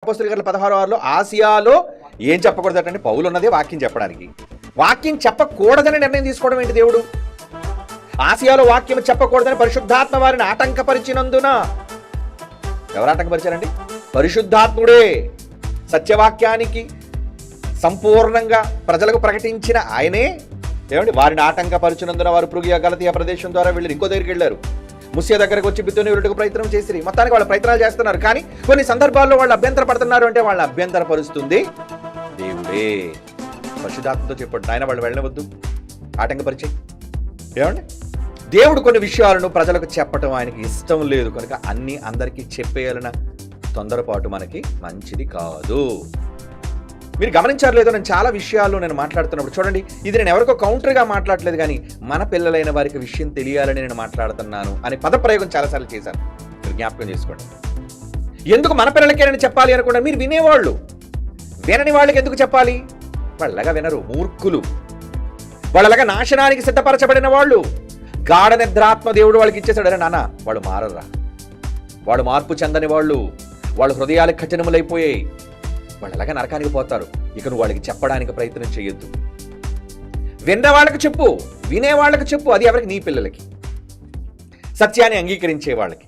అపోస్తలుల కార్యాలు 16:6లో ఆసియాలో ఏం చెప్పకూడదటండి? పౌలు ఉన్నదే వాక్యం చెప్పడానికి. వాక్యం చెప్పకూడదని నిర్ణయం తీసుకోవడం ఏంటి దేవుడు? ఆసియాలో వాక్యం చెప్పకూడదని పరిశుద్ధాత్మ వారిని ఆటంకపరిచినందున, ఎవరు ఆటంకపరిచారండి? పరిశుద్ధాత్ముడే సత్యవాక్యానికి సంపూర్ణంగా ప్రజలకు ప్రకటించిన ఆయనే ఏమండి వారిని ఆటంకపరిచినందున వారు పృగియ గలతీయ ప్రదేశం ద్వారా వెళ్ళి ఇంకో దగ్గరికి వెళ్ళారు. ముస్య దగ్గరకు వచ్చి బిత్తుని వీళ్ళకు ప్రయత్నం చేసిరి. మొత్తానికి వాళ్ళు ప్రయత్నాలు చేస్తున్నారు, కానీ కొన్ని సందర్భాల్లో వాళ్ళు అభ్యంతర పడుతున్నారు. అంటే వాళ్ళు అభ్యంతర పరుస్తుంది దేవుడే. పరిశుద్ధాత్మతో చెప్పండి, ఆయన వాళ్ళు వెళ్ళవద్దు, ఆటంకపరిచే. ఏమండి దేవుడు కొన్ని విషయాలను ప్రజలకు చెప్పటం ఆయనకి ఇష్టం లేదు కనుక అన్నీ అందరికీ చెప్పేయాలన్న తొందరపాటు మనకి మంచిది కాదు. మీరు గమనించారు లేదో, నేను చాలా విషయాల్లో నేను మాట్లాడుతున్నప్పుడు చూడండి, ఇది నేను ఎవరికో కౌంటర్గా మాట్లాడలేదు, కానీ మన పిల్లలైన వారికి విషయం తెలియాలని నేను మాట్లాడుతున్నాను అనే పదప్రయోగం చాలాసార్లు చేశాను. మీరు జ్ఞాపకం చేసుకోండి. ఎందుకు మన పిల్లలకేనని చెప్పాలి అనుకుంటే, మీరు వినేవాళ్ళు వినని వాళ్ళకి ఎందుకు చెప్పాలి? వాళ్ళలాగా వినరు, మూర్ఖులు. వాళ్ళలాగా నాశనానికి సిద్ధపరచబడిన వాళ్ళు. గాఢ నిద్రాత్మ దేవుడు వాళ్ళకి ఇచ్చేసాడు. అరే నాన్న, వాళ్ళు మారరా, వాళ్ళు మార్పు చెందని వాళ్ళు, వాళ్ళ హృదయాలు కఠినములైపోయాయి, వాళ్ళు ఎలాగ నరకానికి పోతారు. ఇక నువ్వు వాళ్ళకి చెప్పడానికి ప్రయత్నం చేయొద్దు. విన్న వాళ్ళకి చెప్పు, వినే వాళ్ళకి చెప్పు. అది ఎవరికి? నీ పిల్లలకి, సత్యాన్ని అంగీకరించే వాళ్ళకి.